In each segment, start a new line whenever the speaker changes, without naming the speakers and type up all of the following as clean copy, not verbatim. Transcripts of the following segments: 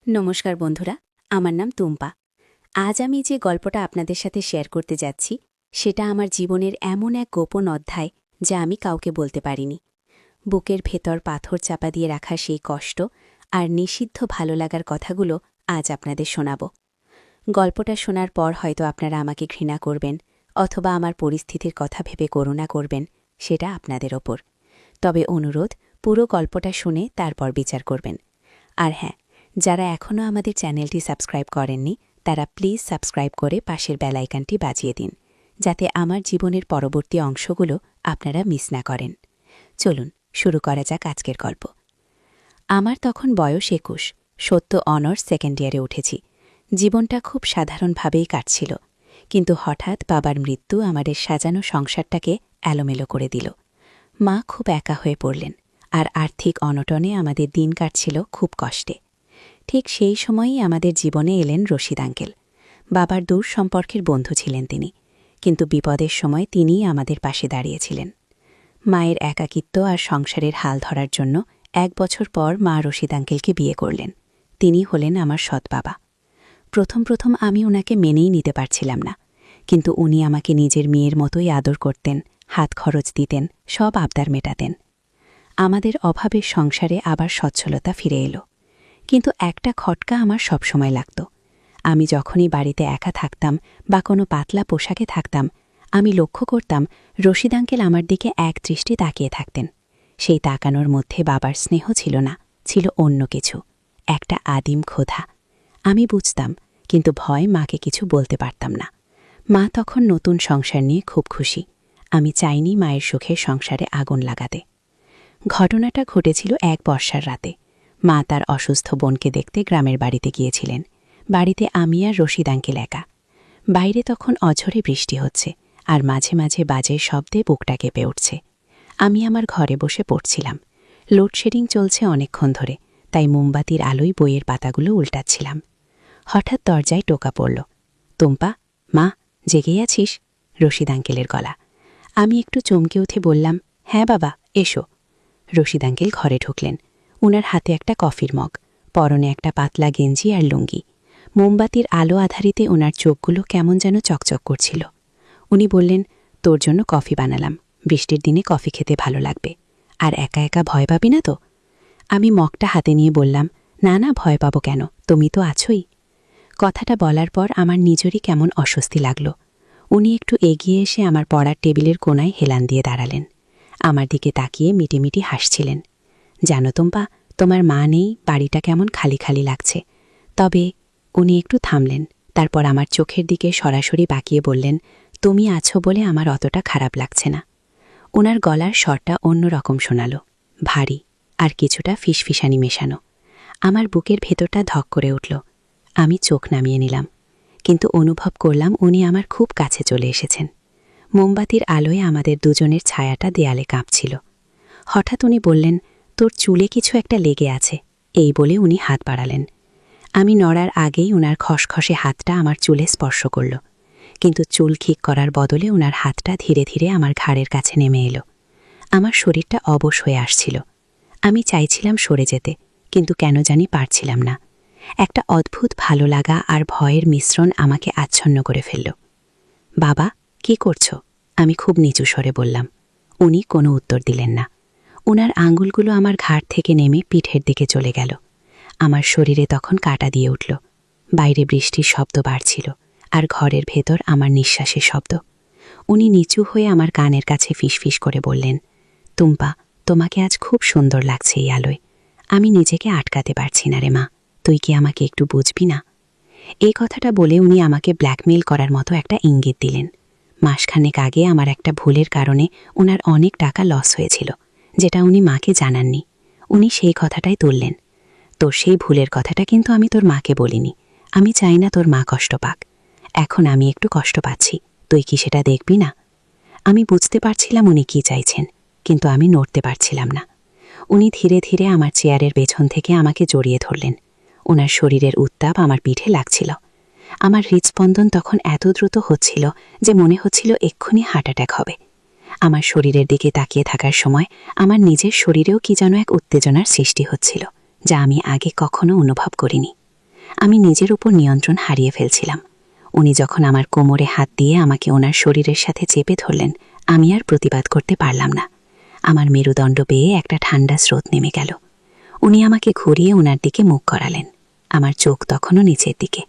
নমস্কার বন্ধুরা, আমার নাম টুম্পা। আজ আমি যে গল্পটা আপনাদের সাথে শেয়ার করতে যাচ্ছি সেটা আমার জীবনের এমন এক গোপন অধ্যায় যা আমি কাউকে বলতে পারিনি। বুকের ভেতর পাথর চাপা দিয়ে রাখা সেই কষ্ট আর নিষিদ্ধ ভালো লাগার কথাগুলো আজ আপনাদের শোনাব। গল্পটা শোনার পর হয়তো আপনারা আমাকে ঘৃণা করবেন অথবা আমার পরিস্থিতির কথা ভেবে করুণা করবেন, সেটা আপনাদের ওপর। তবে অনুরোধ, পুরো গল্পটা শুনে তারপর বিচার করবেন। আর হ্যাঁ, যারা এখনও আমাদের চ্যানেলটি সাবস্ক্রাইব করেননি তারা প্লিজ সাবস্ক্রাইব করে পাশের বেল আইকনটি বাজিয়ে দিন, যাতে আমার জীবনের পরবর্তী অংশগুলো আপনারা মিস না করেন। চলুন শুরু করা যাক আজকের গল্প। আমার তখন বয়স ২১, সদ্য অনার্স সেকেন্ড ইয়ারে উঠেছি। জীবনটা খুব সাধারণভাবেই কাটছিল, কিন্তু হঠাৎ বাবার মৃত্যু আমাদের সাজানো সংসারটাকে এলোমেলো করে দিল। মা খুব একা হয়ে পড়লেন, আর আর্থিক অনটনে আমাদের দিন কাটছিল খুব কষ্টে। ঠিক সেই সময়ই আমাদের জীবনে এলেন রশিদ আঙ্কেল। বাবার দূর সম্পর্কের বন্ধু ছিলেন তিনি, কিন্তু বিপদের সময় তিনিই আমাদের পাশে দাঁড়িয়েছিলেন। মায়ের একাকিত্ব আর সংসারের হাল ধরার জন্য ১ বছর পর মা রশিদ আঙ্কেলকে বিয়ে করলেন। তিনি হলেন আমার সৎ বাবা। প্রথম আমি ওনাকে মেনেই নিতে পারছিলাম না, কিন্তু উনি আমাকে নিজের মেয়ের মতোই আদর করতেন, হাত খরচ দিতেন, সব আবদার মেটাতেন। আমাদের অভাবের সংসারে আবার সচ্ছলতা ফিরে এলো, কিন্তু একটা খটকা আমার সবসময় লাগত। আমি যখনই বাড়িতে একা থাকতাম বা কোনো পাতলা পোশাকে থাকতাম, আমি লক্ষ্য করতাম রশিদ আঙ্কেল আমার দিকে এক দৃষ্টি তাকিয়ে থাকতেন। সেই তাকানোর মধ্যে বাবার স্নেহ ছিল না, ছিল অন্য কিছু, একটা আদিম ক্ষোধা। আমি বুঝতাম, কিন্তু ভয় মাকে কিছু বলতে পারতাম না। মা তখন নতুন সংসার নিয়ে খুব খুশি। আমি চাইনি মায়ের সুখের সংসারে আগুন লাগাতে। ঘটনাটা ঘটেছিল এক বর্ষার রাতে। মা তার অসুস্থ বোনকে দেখতে গ্রামের বাড়িতে গিয়েছিলেন। বাড়িতে আমি আর রশিদ আঙ্কেল একা। বাইরে তখন অঝরে বৃষ্টি হচ্ছে, আর মাঝে মাঝে বাজের শব্দে বুকটা কেঁপে উঠছে। আমি আমার ঘরে বসে পড়ছিলাম। লোডশেডিং চলছে অনেকক্ষণ ধরে, তাই মোমবাতির আলোয় বইয়ের পাতাগুলো উল্টাচ্ছিলাম। হঠাৎ দরজায় টোকা পড়ল। টুম্পা, মা, জেগে আছিস? রশিদ আঙ্কেলের গলা। আমি একটু চমকে উঠে বললাম, হ্যাঁ বাবা, এসো। রশিদ আঙ্কেল ঘরে ঢুকলেন। উনার হাতে একটা কফির মগ, পরনে একটা পাতলা গেঞ্জি আর লুঙ্গি। মোমবাতির আলো আধারিতে ওনার চোখগুলো কেমন যেন চকচক করছিল। উনি বললেন, তোর জন্য কফি বানালাম, বৃষ্টির দিনে কফি খেতে ভালো লাগবে। আর একা একা ভয় পাবি না তো? আমি মগটা হাতে নিয়ে বললাম, না না, ভয় পাবো কেন, তুমি তো আছোই। কথাটা বলার পর আমার নিজেরই কেমন অস্বস্তি লাগল। উনি একটু এগিয়ে এসে আমার পড়ার টেবিলের কোণায় হেলান দিয়ে দাঁড়ালেন। আমার দিকে তাকিয়ে মিটিমিটি হাসছিলেন। জানো টুম্পা, তোমার মা নেই, বাড়িটা কেমন খালি খালি লাগছে। তবে উনি একটু থামলেন, তারপর আমার চোখের দিকে সরাসরি বাকিয়ে বললেন, তুমি আছো বলে আমার অতটা খারাপ লাগছে না। ওনার গলার স্বরটা অন্যরকম শোনালো, ভারী আর কিছুটা ফিসফিসানি মেশানো। আমার বুকের ভেতরটা ধক করে উঠল। আমি চোখ নামিয়ে নিলাম, কিন্তু অনুভব করলাম উনি আমার খুব কাছে চলে এসেছেন। মোমবাতির আলোয় আমাদের দুজনের ছায়াটা দেয়ালে কাঁপছিল। হঠাৎ উনি বললেন, তোর চুলে কিছু একটা লেগে আছে। এই বলে উনি হাত বাড়ালেন। আমি নড়ার আগেই উনার খসখসে হাতটা আমার চুলে স্পর্শ করল, কিন্তু চুল ঠিক করার বদলে উনার হাতটা ধীরে ধীরে আমার ঘাড়ের কাছে নেমে এলো। আমার শরীরটা অবশ হয়ে আসছিল। আমি চাইছিলাম সরে যেতে, কিন্তু কেন জানি পারছিলাম না। একটা অদ্ভুত ভালো লাগা আর ভয়ের মিশ্রণ আমাকে আচ্ছন্ন করে ফেলল। বাবা, কি করছো? আমি খুব নিচু স্বরে বললাম। উনি কোনো উত্তর দিলেন না। উনার আঙুলগুলো আমার ঘাড় থেকে নেমে পিঠের দিকে চলে গেল। আমার শরীরে তখন কাঁটা দিয়ে উঠল। বাইরে বৃষ্টির শব্দ বাড়ছিল, আর ঘরের ভেতর আমার নিঃশ্বাসের শব্দ। উনি নিচু হয়ে আমার কানের কাছে ফিসফিস করে বললেন, টুম্পা, তোমাকে আজ খুব সুন্দর লাগছে এই আলোয়। আমি নিজেকে আটকাতে পারছি না রে মা, তুই কি আমাকে একটু বুঝবি না? এই কথাটা বলে উনি আমাকে ব্ল্যাকমেইল করার মতো একটা ইঙ্গিত দিলেন। মাসখানেক আগে আমার একটা ভুলের কারণে ওনার অনেক টাকা লস হয়েছিল, যেটা উনি মাকে জানাননি। উনি সেই কথাটাই তুললেন। তোর সেই ভুলের কথাটা কিন্তু আমি তোর মাকে বলিনি। আমি চাই না তোর মা কষ্ট পাক। এখন আমি একটু কষ্ট পাচ্ছি, তুই কি সেটা দেখবি না? আমি বুঝতে পারছিলাম উনি কি চাইছেন, কিন্তু আমি নড়তে পারছিলাম না। উনি ধীরে ধীরে আমার চেয়ারের পেছন থেকে আমাকে জড়িয়ে ধরলেন। ওনার শরীরের উত্তাপ আমার পিঠে লাগছিল। আমার হৃদস্পন্দন তখন এত দ্রুত হচ্ছিল যে মনে হচ্ছিল এক্ষুনি হার্ট অ্যাটাক হবে। আমার শরীরের দিকে তাকিয়ে থাকার সময় আমার নিজের শরীরেও কি যেন এক উত্তেজনার সৃষ্টি হচ্ছিল, যা আমি আগে কখনো অনুভব করিনি। আমি নিজের উপর নিয়ন্ত্রণ হারিয়ে ফেলছিলাম। উনি যখন আমার কোমরে হাত দিয়ে আমাকে ওনার শরীরের সাথে চেপে ধরলেন, আমি আর প্রতিবাদ করতে পারলাম না। আমার মেরুদণ্ড বেয়ে একটা ঠান্ডা স্রোত নেমে গেল। উনি আমাকে ঘুরিয়ে ওনার দিকে মুখ করালেন। আমার চোখ তখনও নিচের দিকে।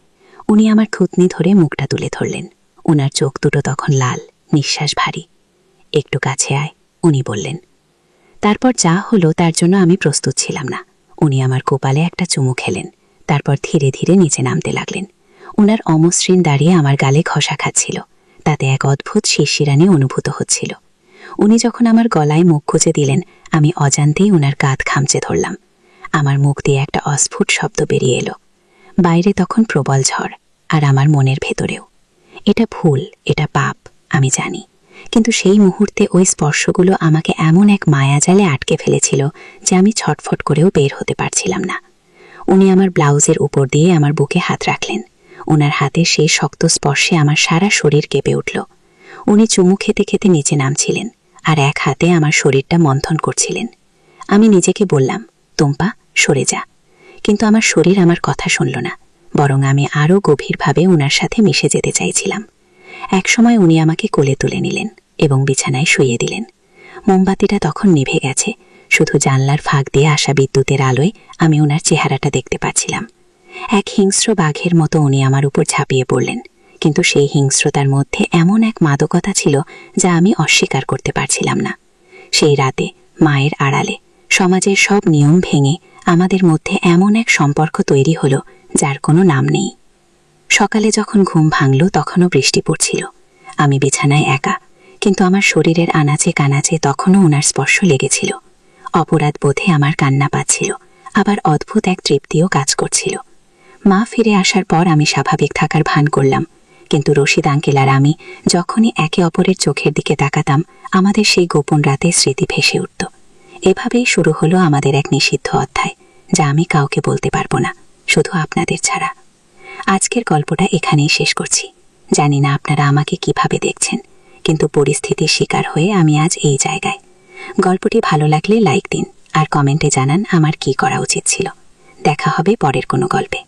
উনি আমার থুতনি ধরে মুখটা তুলে ধরলেন। ওনার চোখ দুটো তখন লাল, নিঃশ্বাস ভারী। একটু কাছে আয়, উনি বললেন। তারপর যা হলো তার জন্য আমি প্রস্তুত ছিলাম না। উনি আমার কপালে একটা চুমু খেলেন, তারপর ধীরে ধীরে নিচে নামতে লাগলেন। ওনার অমসৃণ দাঁড়িয়ে আমার গালে ঘষা খাচ্ছিল, তাতে এক অদ্ভুত শিরশিরানি অনুভূত হচ্ছিল। উনি যখন আমার গলায় মুখ গুজে দিলেন, আমি অজান্তেই ওনার কাঁধ খামচে ধরলাম। আমার মুখ দিয়ে একটা অস্ফুট শব্দ বেরিয়ে এলো। বাইরে তখন প্রবল ঝড়, আর আমার মনের ভেতরেও। এটা ভুল, এটা পাপ, আমি জানি। কিন্তু সেই মুহূর্তে ওই স্পর্শগুলো আমাকে এমন এক মায়াজালে আটকে ফেলেছিল যে আমি ছটফট করেও বের হতে পারছিলাম না। উনি আমার ব্লাউজের উপর দিয়ে আমার বুকে হাত রাখলেন। ওনার হাতের সেই শক্ত স্পর্শে আমার সারা শরীর কেঁপে উঠল। উনি চুমু খেতে খেতে নিচে নামছিলেন, আর এক হাতে আমার শরীরটা মন্থন করছিলেন। আমি নিজেকে বললাম, টুম্পা, সরে যা। কিন্তু আমার শরীর আমার কথা শুনল না, বরং আমি আরও গভীরভাবে ওনার সাথে মিশে যেতে চাইছিলাম। একসময় উনি আমাকে কোলে তুলে নিলেন এবং বিছানায় শুইয়ে দিলেন। মোমবাতিটা তখন নিভে গেছে, শুধু জানলার ফাঁক দিয়ে আসা বিদ্যুতের আলোয় আমি ওনার চেহারাটা দেখতে পাচ্ছিলাম। এক হিংস্র বাঘের মতো উনি আমার উপর ঝাঁপিয়ে পড়লেন, কিন্তু সেই হিংস্রতার মধ্যে এমন এক মাদকতা ছিল যা আমি অস্বীকার করতে পারছিলাম না। সেই রাতে মায়ের আড়ালে সমাজের সব নিয়ম ভেঙে আমাদের মধ্যে এমন এক সম্পর্ক তৈরি হলো যার কোনো নাম নেই। সকালে যখন ঘুম ভাঙল তখনও বৃষ্টি পড়ছিল। আমি বিছানায় একা, কিন্তু আমার শরীরের আনাচে কানাচে তখনও ওনার স্পর্শ লেগেছিল। অপরাধ বোধে আমার কান্না পাচ্ছিল, আবার অদ্ভুত এক তৃপ্তিও কাজ করছিল। মা ফিরে আসার পর আমি স্বাভাবিক থাকার ভান করলাম, কিন্তু রশিদ আঙ্কেল আর আমি যখনই একে অপরের চোখের দিকে তাকাতাম, আমাদের সেই গোপন রাতের স্মৃতি ভেসে উঠত। এভাবেই শুরু হলো আমাদের এক নিষিদ্ধ অধ্যায়, যা আমি কাউকে বলতে পারবো না, শুধু আপনাদের ছাড়া। আজকের গল্পটা এখানেই শেষ করছি। জানি না আপনারা আমাকে কিভাবে দেখছেন, কিন্তু পরিস্থিতির শিকার হয়ে আমি আজ এই জায়গায়। গল্পটি ভালো লাগলে লাইক দিন আর কমেন্টে জানান আমার কি করা উচিত ছিল। দেখা হবে পরের কোনো গল্পে।